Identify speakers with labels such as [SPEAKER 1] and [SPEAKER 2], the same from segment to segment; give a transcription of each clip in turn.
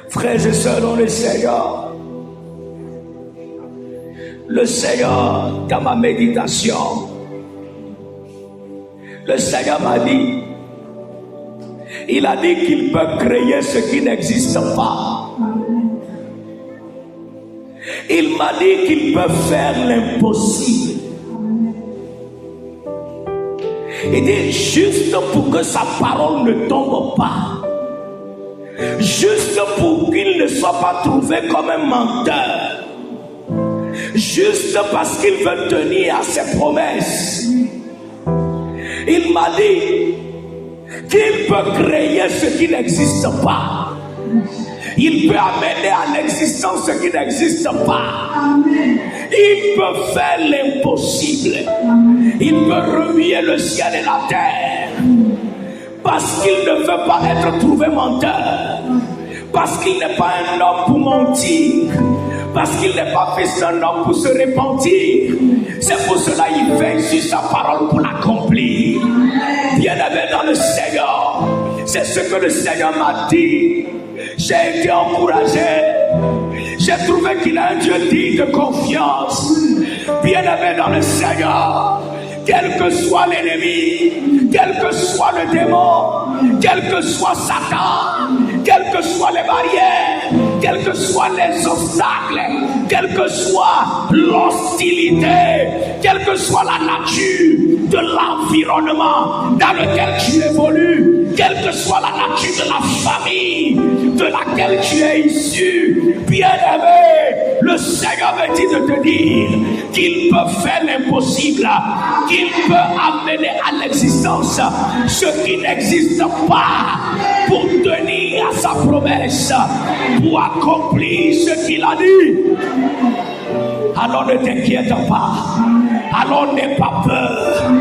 [SPEAKER 1] Frères et sœurs dans le Seigneur, dans ma méditation, le Seigneur m'a dit, il a dit qu'il peut créer ce qui n'existe pas. Il m'a dit qu'il peut faire l'impossible. Il dit juste pour que sa parole ne tombe pas. Juste pour qu'il ne soit pas trouvé comme un menteur. Juste parce qu'il veut tenir à ses promesses. Il m'a dit qu'il peut créer ce qui n'existe pas. Il peut amener à l'existence ce qui n'existe pas. Il peut faire l'impossible. Il peut remuer le ciel et la terre. Parce qu'il ne veut pas être trouvé menteur. Parce qu'il n'est pas un homme pour mentir. Parce qu'il n'est pas fils d'un homme pour se repentir. C'est pour cela qu'il veille sur sa parole pour l'accomplir. Bien-aimé dans le Seigneur, c'est ce que le Seigneur m'a dit. J'ai été encouragé. J'ai trouvé qu'il a un Dieu digne de confiance. Bien-aimé dans le Seigneur, quel que soit l'ennemi, quel que soit le démon, quel que soit Satan, quelles que soient les barrières, quels que soient les obstacles, quelle que soit l'hostilité, quelle que soit la nature de l'environnement dans lequel tu évolues, quelle que soit la nature de la famille de laquelle tu es issu, bien-aimé, le Seigneur me dit de te dire qu'il peut faire l'impossible, qu'il peut amener à l'existence ce qui n'existe pas pour tenir à sa promesse, pour accomplir ce qu'il a dit. Alors ne t'inquiète pas. Alors n'aie pas peur.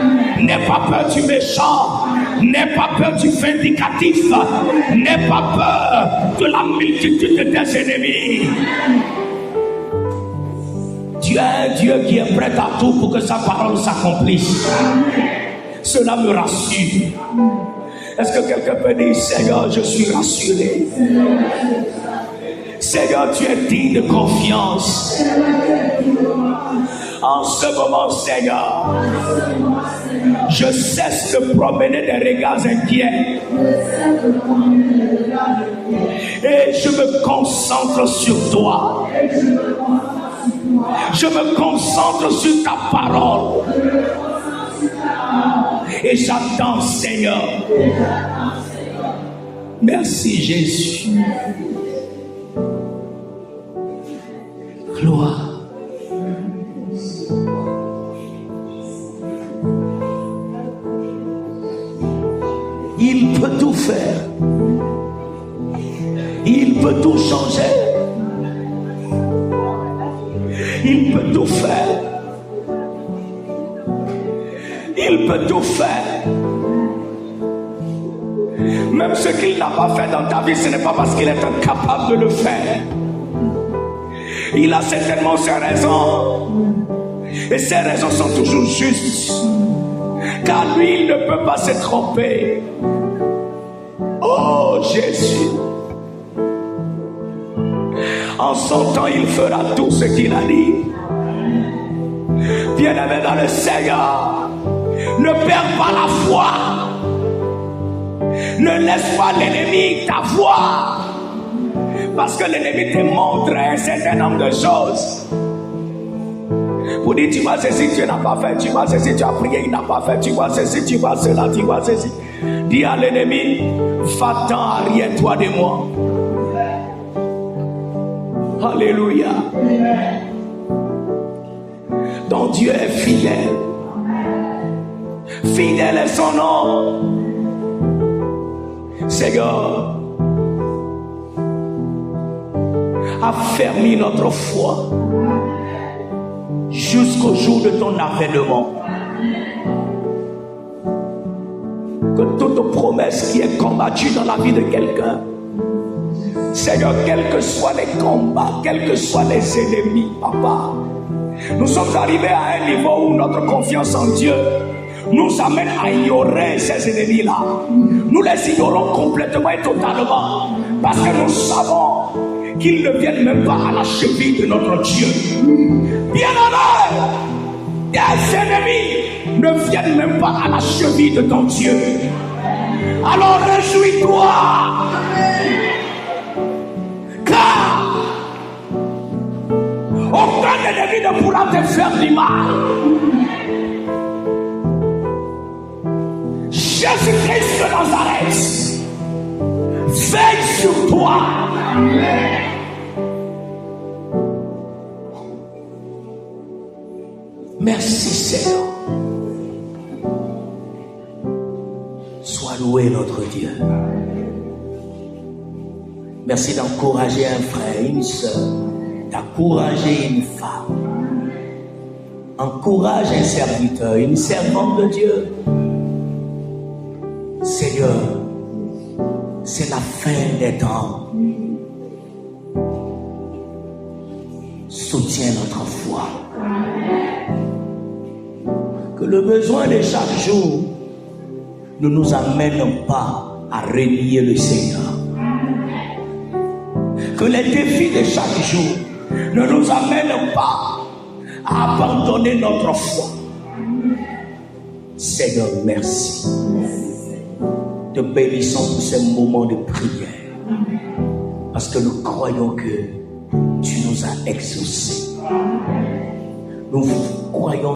[SPEAKER 1] N'aie pas peur du méchant. N'aie pas peur du vindicatif. N'aie pas peur de la multitude de tes ennemis. Tu as un Dieu qui est prêt à tout pour que sa parole s'accomplisse. Cela me rassure. Est-ce que quelqu'un peut dire, Seigneur, je suis rassuré. Seigneur, tu es digne de confiance. En ce moment, Seigneur, je cesse de promener des regards inquiets. Et je me concentre sur toi. Je me concentre sur ta parole. Et j'attends, Seigneur. Merci, Jésus. Gloire. Il peut tout faire. Il peut tout changer. Il peut tout faire. Il peut tout faire. Même ce qu'il n'a pas fait dans ta vie, ce n'est pas parce qu'il est incapable de le faire. Il a certainement ses raisons. Et ses raisons sont toujours justes. Car lui, il ne peut pas se tromper. Oh Jésus. En son temps, il fera tout ce qu'il a dit. Bien-aimé dans le Seigneur, ne perds pas la foi. Ne laisse pas l'ennemi t'avoir. Parce que l'ennemi te montre un certain nombre de choses. Pour dire, tu vois ceci, tu n'as pas fait. Tu vois ceci, tu as prié, il n'a pas fait. Tu vois ceci, tu vois cela, tu vois ceci. Dis à l'ennemi, va-t'en, arrière-toi de moi. Alléluia. Donc Dieu est fidèle. Fidèle est son nom. Seigneur, affermis notre foi jusqu'au jour de ton avènement. Que toute promesse qui est combattue dans la vie de quelqu'un, Seigneur, quels que soient les combats, quels que soient les ennemis, Papa, nous sommes arrivés à un niveau où notre confiance en Dieu nous amène à ignorer ces ennemis-là. Nous les ignorons complètement et totalement. Parce que nous savons qu'ils ne viennent même pas à la cheville de notre Dieu. Bien-aimé, tes ennemis ne viennent même pas à la cheville de ton Dieu. Alors réjouis-toi. Car aucun ennemi ne pourra te faire du mal. Jésus-Christ de Nazareth veille sur toi. Merci Seigneur. Sois loué notre Dieu. Merci d'encourager un frère, une soeur, d'encourager une femme. Encourage un serviteur, une servante de Dieu. Seigneur, c'est la fin des temps. Soutiens notre foi. Que le besoin de chaque jour ne nous amène pas à renier le Seigneur. Que les défis de chaque jour ne nous amènent pas à abandonner notre foi. Seigneur, merci. Te bénissons pour ces moments de prière. Parce que nous croyons que tu nous as exaucés. Nous croyons